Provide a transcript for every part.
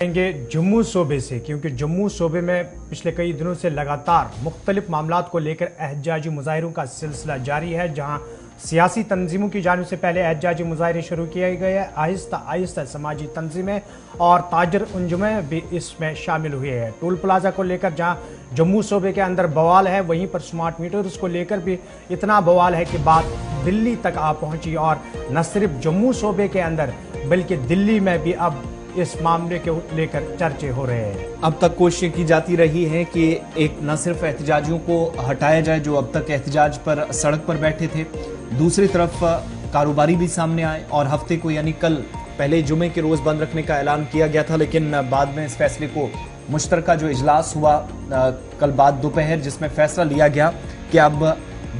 जाएंगे जम्मू सूबे से, क्योंकि जम्मू सूबे में पिछले कई दिनों से लगातार मुख्तलिफ मामलात को लेकर एहतजाजी मुजाहिरों का सिलसिला जारी है। जहां सियासी तंजीमों की जानिब से पहले एहतजाजी मुजाहरे शुरू किए गए हैं, आहिस्ता आहिस्ता समाजी तंजीमें और ताजर अंजुमें भी इसमें शामिल हुए हैं। टोल प्लाजा को लेकर जहां जम्मू सूबे के अंदर बवाल है, वहीं पर स्मार्ट मीटर्स को लेकर भी इतना बवाल है कि बात दिल्ली तक आ पहुंची। और न सिर्फ जम्मू सूबे के अंदर बल्कि दिल्ली में भी अब इस मामले को लेकर चर्चे हो रहे हैं। अब तक कोशिश की जाती रही है कि एक न सिर्फ एहतजाजियों को हटाया जाए जो अब तक एहतजाज पर सड़क पर बैठे थे, दूसरी तरफ कारोबारी भी सामने आए और हफ्ते को यानी कल पहले जुमे के रोज बंद रखने का ऐलान किया गया था, लेकिन बाद में इस फैसले को मुश्तरका जो इजलास हुआ कल बाद दोपहर, जिसमें फैसला लिया गया कि अब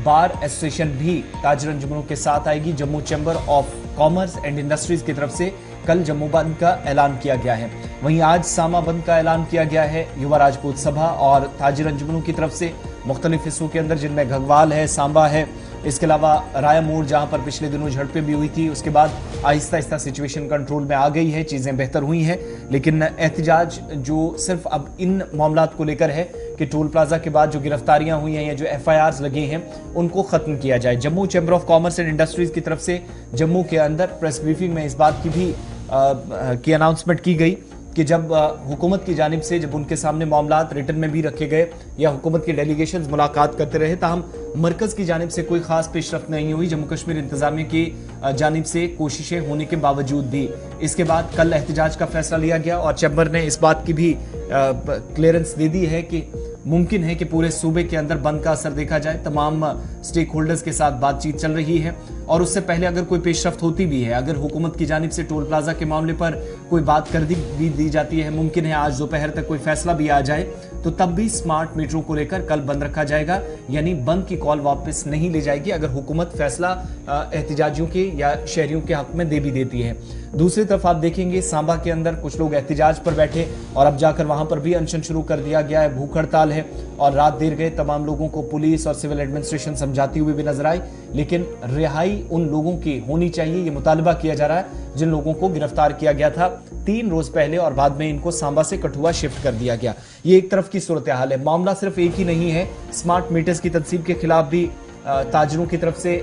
बार एसोसिएशन भी ताजर अंजुमनों के साथ आएगी। Jammu chamber of commerce and industries की तरफ से कल जम्मू बंद का ऐलान किया गया है। वहीं आज सामा बंद का ऐलान किया गया है युवा राजपूत सभा और ताजिर अंजुमनों की तरफ से मुख्तलिफ हिस्सों के अंदर, जिनमें घगवाल है, सांबा है, इसके अलावा राया मोड़ जहां पर पिछले दिनों झड़पें भी हुई थी। उसके बाद आहिस्ता आहिस्ता सिचुएशन कंट्रोल में आ गई है, चीजें बेहतर हुई हैं, लेकिन एहतजाज जो सिर्फ अब इन मामलात को लेकर है कि टोल प्लाजा के बाद जो गिरफ्तारियां हुई हैं या जो FIRs लगे हैं उनको खत्म किया जाए। Jammu chamber of commerce and industries की तरफ से जम्मू के अंदर प्रेस ब्रीफिंग में इस बात की अनाउंसमेंट की गई कि जब हुकूमत की जानिब से जब उनके सामने मामलात रिटर्न में भी रखे गए या हुकूमत के डेलीगेशंस मुलाकात करते रहे, ताहम मरकज की जानिब से कोई खास पेशरफ्त नहीं हुई जम्मू कश्मीर इंतजामिया की जानिब से कोशिशें होने के बावजूद भी। इसके बाद कल एहतजाज का फैसला लिया गया और चैम्बर ने इस बात की भी क्लियरेंस दे दी है कि मुमकिन है कि पूरे सूबे के अंदर बंद का असर देखा जाए। तमाम स्टेक होल्डर्स के साथ बातचीत चल रही है और उससे पहले अगर कोई पेशरफ्त होती भी है, अगर हुकूमत की जानिब से टोल प्लाजा के मामले पर कोई बात कर दी जाती है, मुमकिन है आज दोपहर तक कोई फैसला भी आ जाए, तो तब भी स्मार्ट मीटरों को लेकर कल बंद रखा जाएगा, यानी बंद की कॉल वापस नहीं ली जाएगी अगर हुकूमत फैसला एहतजाजियों के या शहरियों के हक में दे भी देती है। दूसरी तरफ आप देखेंगे सांबा के अंदर कुछ लोग एहतजाज पर बैठे और अब जाकर वहां पर भी अनशन शुरू कर दिया गया है, भूख हड़ताल है और रात देर गए तमाम लोगों को पुलिस और सिविल एडमिनिस्ट्रेशन समझाती हुई भी नजर आई, लेकिन रिहाई उन लोगों की होनी चाहिए, ये मुतालबा किया जा रहा है जिन लोगों को गिरफ्तार किया गया था 3 रोज पहले और बाद में इनको सांबा से कठुआ शिफ्ट कर दिया गया। ये एक तरफ की सूरत हाल है। मामला सिर्फ एक ही नहीं है, स्मार्ट मीटर्स की तनसीब के खिलाफ भी ताजरों की तरफ से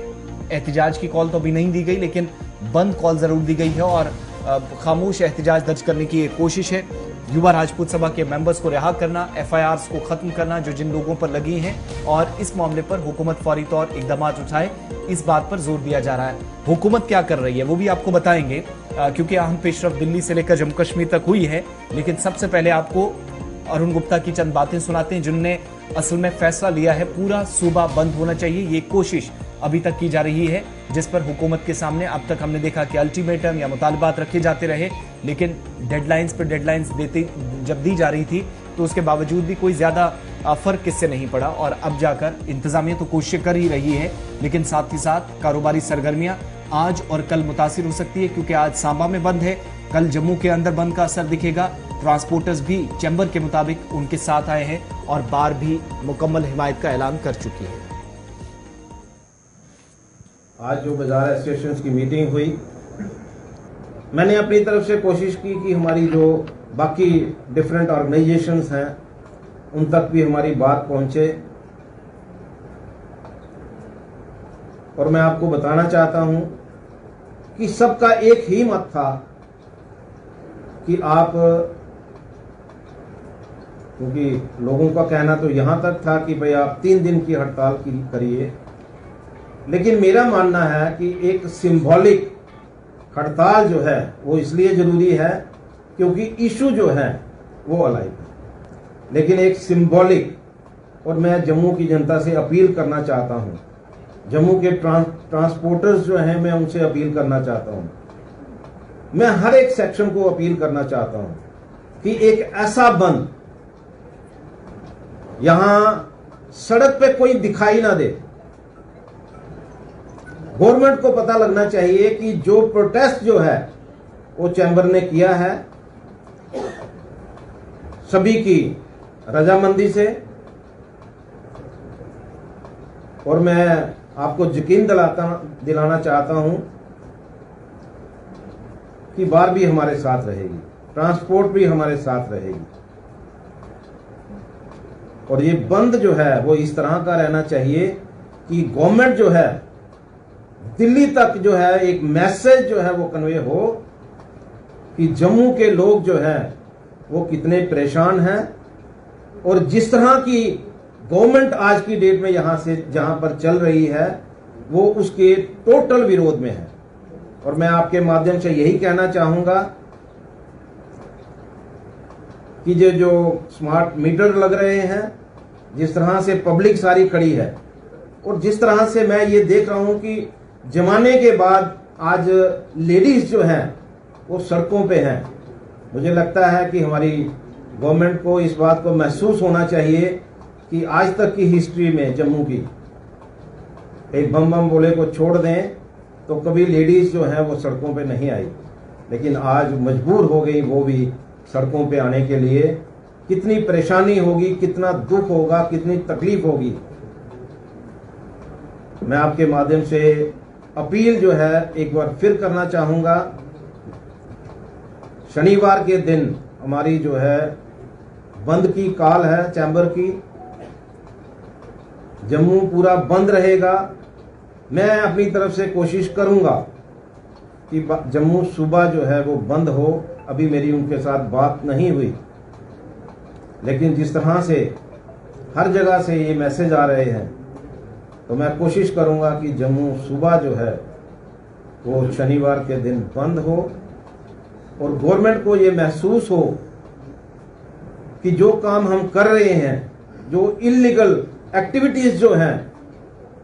एहतजाज की कॉल तो अभी नहीं दी गई, लेकिन बंद कॉल जरूर दी गई है और खामोश एहतजाज दर्ज करने की एक कोशिश है। युवा राजपूत सभा के मेंबर्स को रिहा करना, FIRs को खत्म करना जो जिन लोगों पर लगी हैं, और इस मामले पर हुकूमत फौरी तौर इकदाम उठाए, इस बात पर जोर दिया जा रहा है। हुकूमत क्या कर रही है वो भी आपको बताएंगे, क्योंकि अहम पेशरफ दिल्ली से लेकर जम्मू कश्मीर तक हुई है, लेकिन सबसे पहले आपको अरुण गुप्ता की चंद बातें सुनाते हैं जिनने असल में फैसला लिया है पूरा सूबा बंद होना चाहिए। ये कोशिश अभी तक की जा रही है जिस पर हुकूमत के सामने अब तक हमने देखा कि अल्टीमेटम या मुतालबात रखे जाते रहे, लेकिन डेडलाइंस पर डेडलाइंस देते जब दी जा रही थी तो उसके बावजूद भी कोई ज्यादा फर्क किससे नहीं पड़ा। और अब जाकर इंतजामिया तो कोशिश कर ही रही है, लेकिन साथ ही साथ कारोबारी सरगर्मियां आज और कल मुतासिर हो सकती है, क्योंकि आज सांबा में बंद है, कल जम्मू के अंदर बंद का असर दिखेगा। ट्रांसपोर्टर्स भी चैम्बर के मुताबिक उनके साथ आए हैं और बार भी मुकम्मल हिमायत का ऐलान कर चुकी है। आज जो बाजार एसोसिएशन की मीटिंग हुई, मैंने अपनी तरफ से कोशिश की कि हमारी जो बाकी डिफरेंट ऑर्गेनाइजेशंस हैं उन तक भी हमारी बात पहुंचे, और मैं आपको बताना चाहता हूं कि सबका एक ही मत था कि आप, क्योंकि लोगों का कहना तो यहां तक था कि भाई आप 3 दिन की हड़ताल करिए, लेकिन मेरा मानना है कि एक सिंबॉलिक हड़ताल जो है वो इसलिए जरूरी है क्योंकि इशू जो है वो अलाइव है, लेकिन एक सिंबॉलिक, और मैं जम्मू की जनता से अपील करना चाहता हूं, जम्मू के ट्रांसपोर्टर्स जो हैं मैं उनसे अपील करना चाहता हूं, मैं हर एक सेक्शन को अपील करना चाहता हूं कि एक ऐसा बंद यहां सड़क पे कोई दिखाई ना दे। गवर्नमेंट को पता लगना चाहिए कि जो प्रोटेस्ट जो है वो चैम्बर ने किया है सभी की रजामंदी से, और मैं आपको यकीन दिलाना चाहता हूं कि बार भी हमारे साथ रहेगी। ट्रांसपोर्ट भी हमारे साथ रहेगी। और ये बंद जो है वो इस तरह का रहना चाहिए कि गवर्नमेंट जो है दिल्ली तक जो है एक मैसेज जो है वो कन्वे हो कि जम्मू के लोग जो है वो कितने परेशान हैं, और जिस तरह की गवर्नमेंट आज की डेट में यहां से जहां पर चल रही है वो उसके टोटल विरोध में है। और मैं आपके माध्यम से यही कहना चाहूंगा कि जो स्मार्ट मीटर लग रहे हैं, जिस तरह से पब्लिक सारी खड़ी है, और जिस तरह से मैं ये देख रहा हूं कि जमाने के बाद आज लेडीज जो हैं वो सड़कों पे हैं, मुझे लगता है कि हमारी गवर्नमेंट को इस बात को महसूस होना चाहिए कि आज तक की हिस्ट्री में जम्मू की एक बम बम बोले को छोड़ दें तो कभी लेडीज जो है वो सड़कों पे नहीं आई, लेकिन आज मजबूर हो गई वो भी सड़कों पे आने के लिए। कितनी परेशानी होगी, कितना दुख होगा, कितनी तकलीफ होगी। मैं आपके माध्यम से अपील जो है एक बार फिर करना चाहूंगा, शनिवार के दिन हमारी जो है बंद की कॉल है चैम्बर की, जम्मू पूरा बंद रहेगा। मैं अपनी तरफ से कोशिश करूंगा कि जम्मू सुबह जो है वो बंद हो। अभी मेरी उनके साथ बात नहीं हुई, लेकिन जिस तरह से हर जगह से ये मैसेज आ रहे हैं तो मैं कोशिश करूंगा कि जम्मू सुबह जो है वो शनिवार के दिन बंद हो, और गवर्नमेंट को ये महसूस हो कि जो काम हम कर रहे हैं, जो इलीगल एक्टिविटीज जो हैं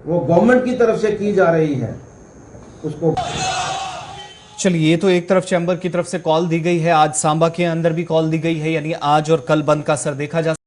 वो गवर्नमेंट की तरफ से की जा रही है, उसको। चलिए, ये तो एक तरफ चैम्बर की तरफ से कॉल दी गई है, आज सांबा के अंदर भी कॉल दी गई है, यानी आज और कल बंद का असर देखा जा